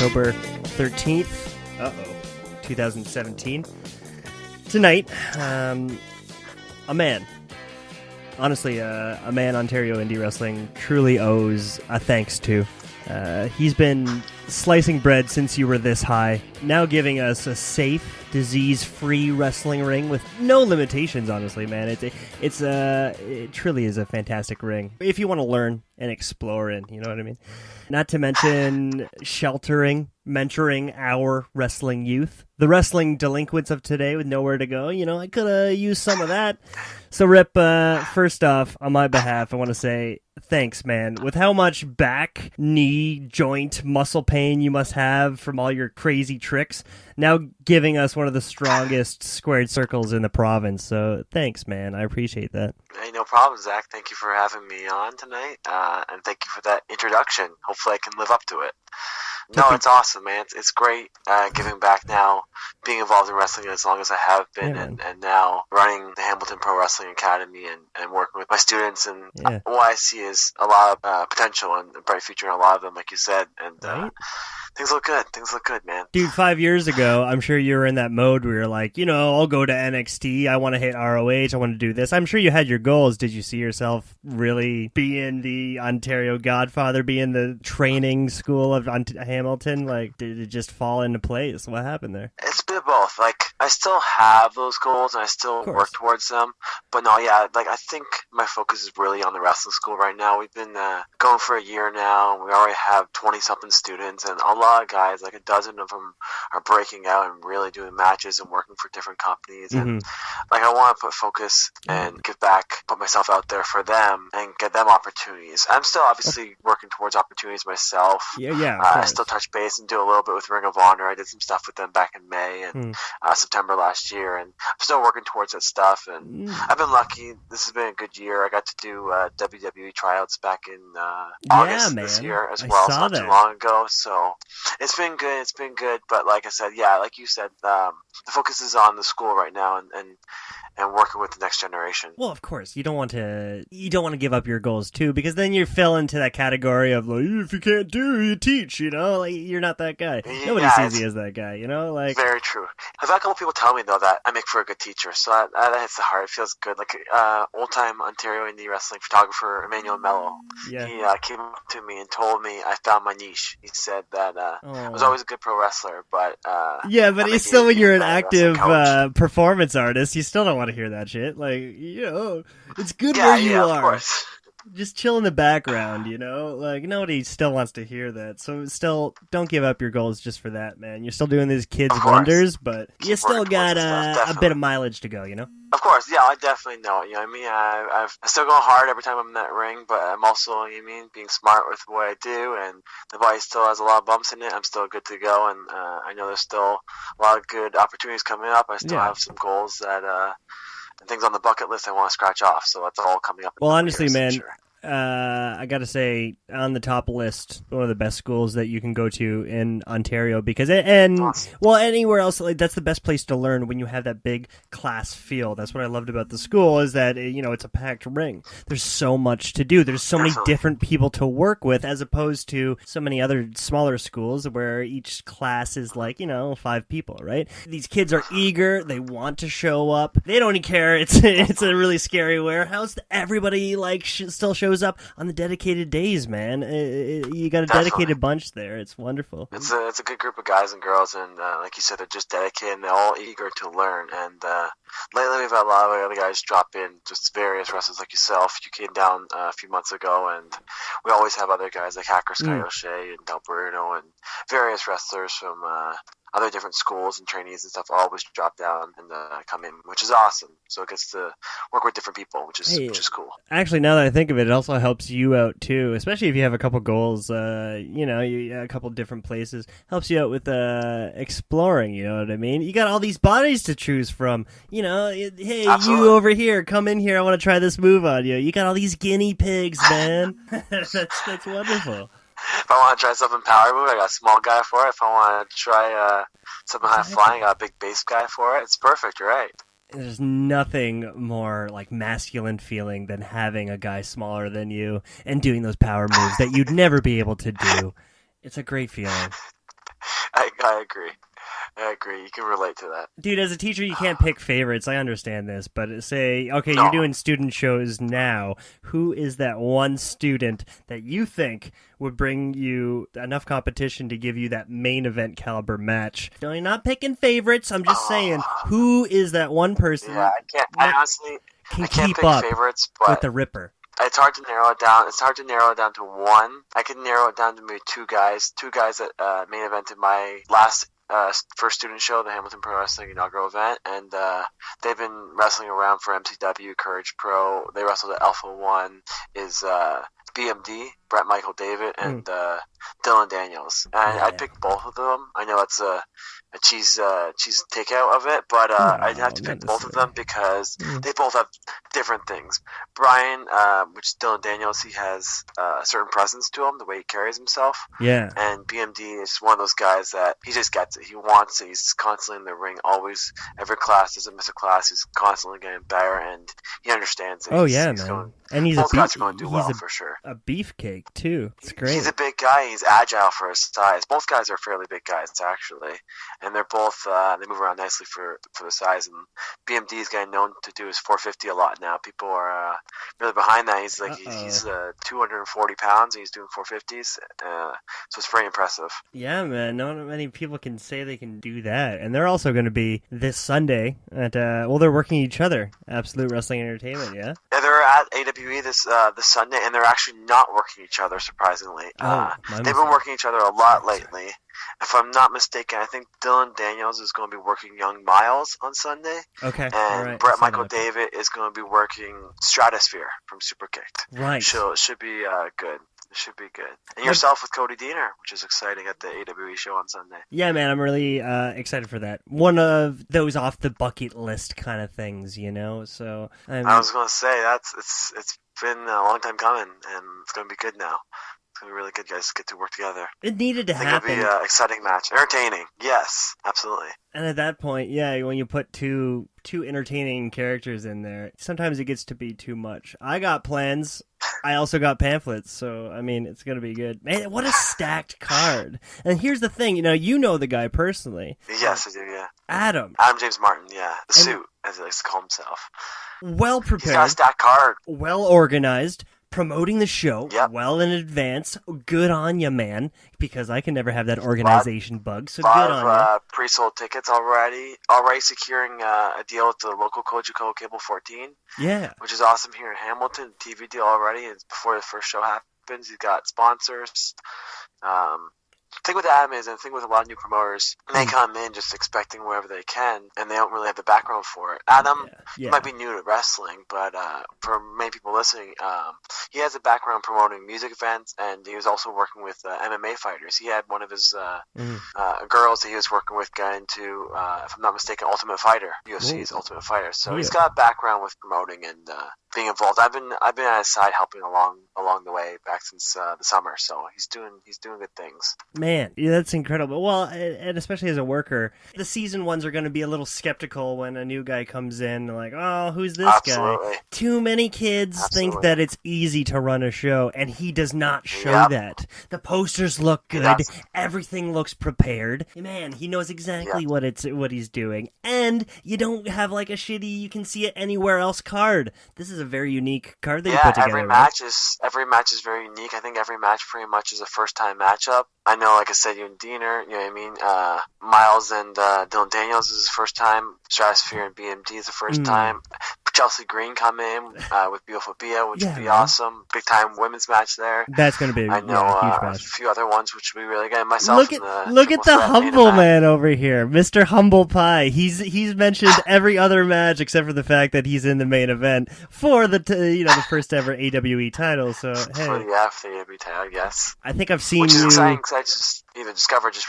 October 13th, 2017. Tonight, a man, honestly, a man Ontario indie wrestling truly owes a thanks to. He's been slicing bread since you were this high, now giving us a safe, disease-free wrestling ring with no limitations, honestly, man. It truly is a fantastic ring. If you want to learn and explore in, you know what I mean? Not to mention sheltering, mentoring our wrestling youth. The wrestling delinquents of today with nowhere to go. You know, I could have used some of that. So, Rip, first off, on my behalf, I want to say thanks, man. With how much back, knee, joint, muscle pain you must have from all your crazy tricks, now giving us one of the strongest squared circles in the province. So, thanks, man. I appreciate that. Hey, no problem, Zach. Thank you for having me on tonight, and thank you for that introduction. Hopefully I can live up to it. No, it's awesome, man. It's great giving back now, being involved in wrestling as long as I have been, and now running the Hamilton Pro Wrestling Academy and working with my students. And what I see is a lot of potential and a bright future in a lot of them, like you said. And things look good. Things look good, man. Dude, 5 years ago, I'm sure you were in that mode where you're like, you know, I'll go to NXT. I want to hit ROH. I want to do this. I'm sure you had your goals. Did you see yourself really being the Ontario Godfather, being the training school of Hamilton? Like, did it just fall into place? What happened there? It's a bit of both. Like, I still have those goals and I still work towards them. But no, like, I think my focus is really on the wrestling school right now. We've been going for a year now. We already have 20-something students, and a lot of guys, like a dozen of them, are breaking out and really doing matches and working for different companies. And like, I want to put focus and give back, put myself out there for them and get them opportunities. I'm still obviously working towards opportunities myself. I still touch base and do a little bit with Ring of Honor. I did some stuff with them back in May and September last year, and I'm still working towards that stuff. And I've been lucky. This has been a good year. I got to do WWE tryouts back in August this year as well, so not too long ago. So it's been good. It's been good. But like I said, like you said, the focus is on the school right now and working with the next generation. Well, of course, you don't want to give up your goals too, because then you fell into that category of like, if you can't do, you teach. You know, like, you're not that guy. Nobody sees you as that guy. You know, like, very true. I've had a couple people tell me though that I make for a good teacher, so that hits the heart. It feels good. Like old-time Ontario indie wrestling photographer Emmanuel Mello, he came up to me and told me I found my niche. He said that I was always a good pro wrestler, but but it's still, when you're an active performance artist, you still don't want to hear that shit. Like, you know, it's good where you are. Of course. Just chill in the background, you know? Like, nobody still wants to hear that. So still, don't give up your goals just for that, man. You're still doing these kids' wonders, but you still got a bit of mileage to go, you know? Of course, I definitely know. You know what I mean? I'm still going hard every time I'm in that ring, but I'm also, you know what I mean, being smart with what I do, and the body still has a lot of bumps in it. I'm still good to go, and I know there's still a lot of good opportunities coming up. I still have some goals that and things on the bucket list I want to scratch off, so that's all coming up. Well, honestly, man, I gotta say, on the top list, one of the best schools that you can go to in Ontario, because well, anywhere else, like, that's the best place to learn when you have that big class feel. That's what I loved about the school, is that, you know, it's a packed ring. There's so much to do. There's so many different people to work with, as opposed to so many other smaller schools where each class is like, you know, 5 people, right? These kids are eager. They want to show up. They don't care. It's a really scary warehouse. Everybody still shows up on the dedicated days, man. You got a dedicated bunch there. It's wonderful. It's a good group of guys and girls, and like you said, they're just dedicated and they're all eager to learn. And lately we've had a lot of other guys drop in, just various wrestlers like yourself. You came down a few months ago, and we always have other guys like Hacker Sky O'Shea and Del Bruno and various wrestlers from other different schools and trainees and stuff always drop down and come in, which is awesome. So it gets to work with different people, which is cool. Actually, now that I think of it, it also helps you out too, especially if you have a couple goals, you know, a couple different places. Helps you out with exploring, you know what I mean? You got all these bodies to choose from, you know. Hey, Absolutely. You over here, come in here, I want to try this move on you. You got all these guinea pigs, man. That's wonderful. If I want to try something power move, I got a small guy for it. If I want to try something high flying, I got a big base guy for it. It's perfect, you're right. There's nothing more like masculine feeling than having a guy smaller than you and doing those power moves that you'd never be able to do. It's a great feeling. I agree. I agree. You can relate to that. Dude, as a teacher, you can't pick favorites. I understand this. But say, okay, No. you're doing student shows now. Who is that one student that you think would bring you enough competition to give you that main event caliber match? No, you're not picking favorites. I'm just saying, who is that one person Yeah, I can't. I honestly can I can't keep pick up favorites, but with the Ripper? it's hard to narrow it down. It's hard to narrow it down to one. I can narrow it down to maybe two guys that main evented my last first student show, the Hamilton Pro Wrestling inaugural event, and they've been wrestling around for MCW, Courage Pro. They wrestled at Alpha One. Is BMD, Brett Michael David, and Dylan Daniels. And I picked both of them. I know it's a cheese takeout of it, but I'd have to pick both of them because they both have different things. Brian, which is Dylan Daniels, he has a certain presence to him, the way he carries himself. Yeah. And BMD is one of those guys that he just gets it. He wants it. He's constantly in the ring, always. Every class doesn't miss a class. He's constantly getting better, and he understands it. Oh, he's man. And he's both guys are going to do well, for sure. A beefcake, too. It's great. He's a big guy. He's agile for his size. Both guys are fairly big guys, actually. And they're both, they move around nicely for the size. And BMD is getting known to do his 450 a lot now. People are really behind that. He's 240 pounds, and he's doing 450s. So it's pretty impressive. Yeah, man. Not many people can say they can do that. And they're also going to be this Sunday at, they're working each other. Absolute Wrestling Entertainment, yeah? Yeah, they're at AWE this Sunday, and they're actually not working each other, surprisingly. They've been working each other a lot lately. If I'm not mistaken, I think Dylan Daniels is going to be working Young Miles on Sunday. Okay. And Brett Michael David is going to be working Stratosphere from Superkicked. Right. So it should be good. It should be good. And yourself with Cody Diener, which is exciting at the AWE show on Sunday. Yeah, man, I'm really excited for that. One of those off the bucket list kind of things, you know. So I was going to say it's been a long time coming, and it's going to be good now. It's going to be really good, guys. Get to work together. It needed to happen. It'll be an exciting match, entertaining. Yes, absolutely. And at that point, yeah, when you put two entertaining characters in there, sometimes it gets to be too much. I got plans. I also got pamphlets, so, I mean, it's going to be good. Man, what a stacked card. And here's the thing, you know the guy personally. Yes, I do, yeah. Adam James Martin, yeah. The suit, as he likes to call himself. Well prepared. He's got a stacked card. Well organized. Promoting the show well in advance. Good on you, man, because I can never have that organization bug, so good on you. Pre-sold tickets already securing a deal with the local Kojiko Cable 14. Yeah. Which is awesome here in Hamilton. TV deal already. It's before the first show happens. He's got sponsors. The thing with Adam is, and the thing with a lot of new promoters, they come in just expecting wherever they can, and they don't really have the background for it. Adam might be new to wrestling, but for many people listening, he has a background promoting music events, and he was also working with MMA fighters. He had one of his girls that he was working with got into, if I'm not mistaken, Ultimate Fighter, UFC's Ultimate Fighter. So he's got a background with promoting and being involved. I've been at his side helping along the way back since the summer, so he's doing good things. Man, that's incredible. Well, and especially as a worker, the season ones are going to be a little skeptical when a new guy comes in, like, oh, who's this guy? Too many kids think that it's easy to run a show, and he does not show that. The posters look good. Everything looks prepared. Man, he knows exactly what he's doing. And you don't have like a shitty, you can see it anywhere else card. This is a very unique card that you put together. Every match is very unique. I think every match pretty much is a first-time matchup. I know, like I said, you and Diener, you know what I mean? Miles and Dylan Daniels is his first time. Stratosphere and BMD is the first time. Chelsea Green come in with Beautiful Bia, which would be awesome. Big time women's match there. That's going to be I know huge match. A few other ones which would be really good. Myself look at the humble man over here, Mr. Humble Pie. He's mentioned every other match except for the fact that he's in the main event for the the first ever AWE title. So hey, for the AWE title, yes. I think I've seen which is you. Exciting because I just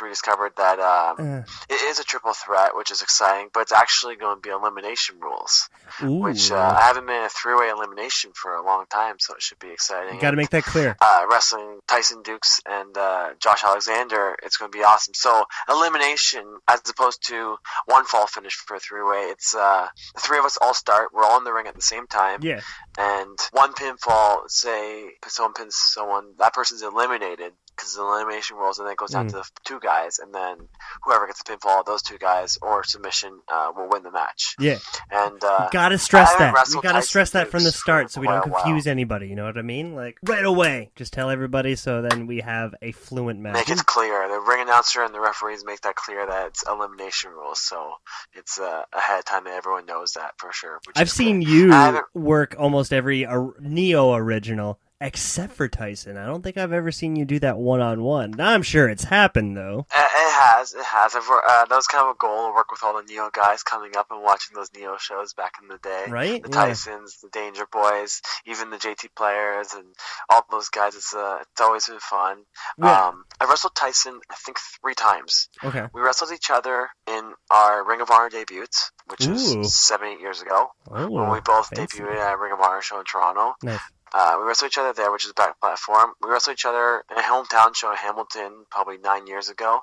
rediscovered that it is a triple threat, which is exciting, but it's actually going to be elimination rules. Ooh. Which I haven't been in a three-way elimination for a long time, so it should be exciting. Got to make that clear. Wrestling Tyson Dukes and Josh Alexander, it's going to be awesome. So elimination, as opposed to one fall finish for a three-way, it's the three of us all start. We're all in the ring at the same time. Yeah. And one pinfall, say someone pins someone, that person's eliminated. because the elimination rules, and then it goes down to the 2 guys, and then whoever gets the pinfall of those 2 guys or submission will win the match. Yeah. And gotta stress that. We gotta stress that from the start so we don't confuse anybody, you know what I mean? Like, right away. Just tell everybody so then we have a fluent match. Make it clear. The ring announcer and the referees make that clear that it's elimination rules, so it's ahead of time that everyone knows that for sure. I've seen you work almost every Neo original except for Tyson. I don't think I've ever seen you do that one-on-one. I'm sure it's happened, though. It has. That was kind of a goal to work with all the Neo guys coming up and watching those Neo shows back in the day. Right? The Tysons, the Danger Boys, even the JT players, and all those guys. It's always been fun. Yeah. I wrestled Tyson, I think, 3 times. Okay. We wrestled each other in our Ring of Honor debuts, which is 7-8 years ago, when we both debuted at a Ring of Honor show in Toronto. Nice. We wrestled each other there, which is a back platform. We wrestled each other in a hometown show in Hamilton probably 9 years ago.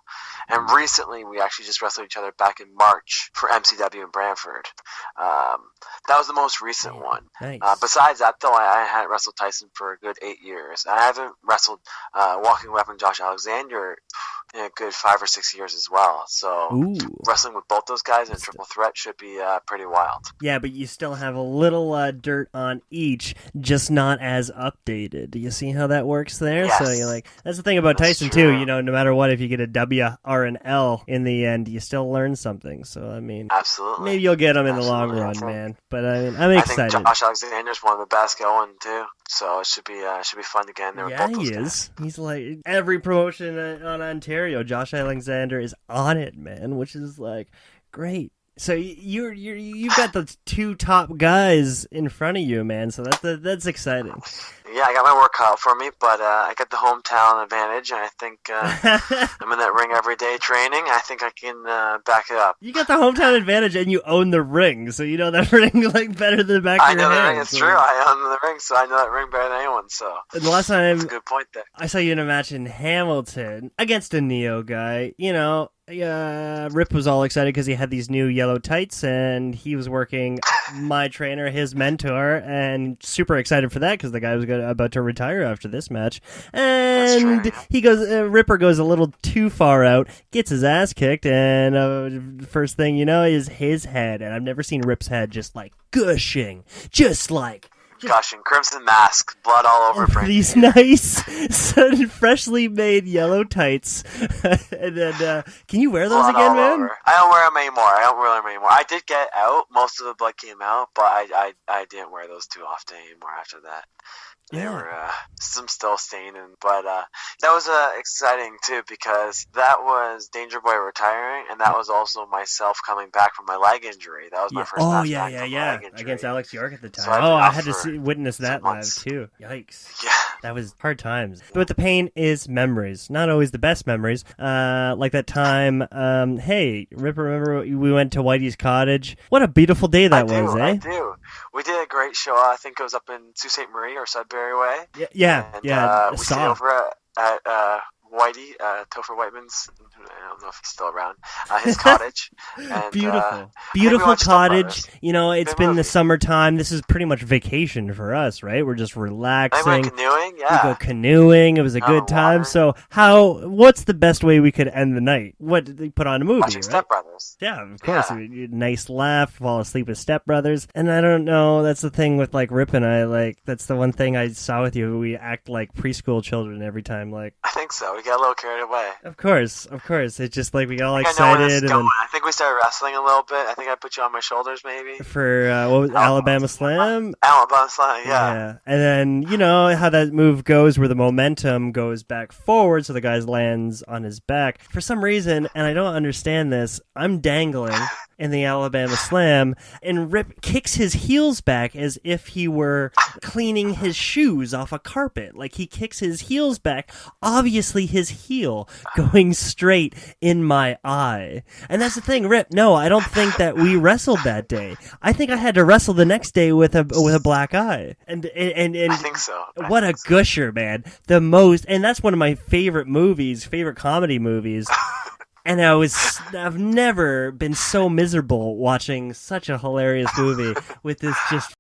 And recently, we actually just wrestled each other back in March for MCW in Brantford. That was the most recent one. Nice. Besides that, though, I hadn't wrestled Tyson for a good 8 years. I haven't wrestled Walking Weapon Josh Alexander in a good 5 or 6 years as well. So wrestling with both those guys in a triple threat should be pretty wild. Yeah, but you still have a little dirt on each, just not as updated. Do you see how that works there? Yes. So you're like, that's the thing about Tyson too. You know, no matter what, if you get a W or an L in the end, you still learn something. So I mean, absolutely, maybe you'll get them in the long run, man. But I mean, I'm excited. I think Josh Alexander's one of the best going too. So it should be fun to get in there with both those guys. He's like every promotion on Ontario. Josh Alexander is on it, man, which is like great. So you've got the 2 top guys in front of you, man. So that's exciting. Yeah, I got my work cut out for me, but I got the hometown advantage, and I think I'm in that ring every day training. I think I can back it up. You got the hometown advantage, and you own the ring, so you know that ring like better than the back of your hand. I know the ring. It's true. I own the ring, so I know that ring better than anyone. So and the last time, that's a good point there. I saw you in a match in Hamilton against a Neo guy. You know. Rip was all excited because he had these new yellow tights, and he was working my trainer, his mentor, and super excited for that because the guy was about to retire after this match. And he goes, Ripper goes a little too far out, gets his ass kicked, and first thing you know is his head. And I've never seen Rip's head just like gushing, Gushing, crimson mask, blood all over. These nice, freshly made yellow tights. And then, can you wear those blood again, man? Over. I don't wear them anymore. I did get out. Most of the blood came out, but I didn't wear those too often anymore after that. They were some still staining, but that was exciting too because that was Danger Boy retiring, and that was also myself coming back from my leg injury. That was my first match back from my leg injury. Against Alex York at the time. So I had to witness that live too. Yikes! Yeah, that was hard times. But the pain is memories, not always the best memories. Like that time. Hey, Rip, remember we went to Whitey's Cottage? What a beautiful day that was, eh? I do. We did a great show. I think it was up in Sault Ste. Marie or Sudbury way. Yeah. We stayed over at Whitey, Topher Whiteman's. I don't know if he's still around. His cottage. And, beautiful cottage. You know, it's been the summertime. This is pretty much vacation for us, right? We're just relaxing. I went canoeing. Yeah, we go canoeing. It was a good time. So, what's the best way we could end the night? What did they put on a movie? Watching right? Step Brothers. Yeah, of course. Yeah. Nice laugh. Fall asleep with Step Brothers. And I don't know. That's the thing with like Rip and I. Like that's the one thing I saw with you. We act like preschool children every time. Like I think so. We got a little carried away. Of course. It's just like we got all excited. I think we started wrestling a little bit. I think I put you on my shoulders maybe. For what was Alabama Slam? Alabama Slam, yeah. And then, you know how that move goes where the momentum goes back forward so the guy lands on his back. For some reason, and I don't understand this, I'm dangling in the Alabama Slam, and Rip kicks his heels back as if he were cleaning his shoes off a carpet. Like he kicks his heels back, obviously his heel going straight in my eye. And that's the thing, Rip, no, I don't think that we wrestled that day. I think I had to wrestle the next day with a black eye. And I think so. What a gusher, man. And that's one of my favorite comedy movies. And I've never been so miserable watching such a hilarious movie with this just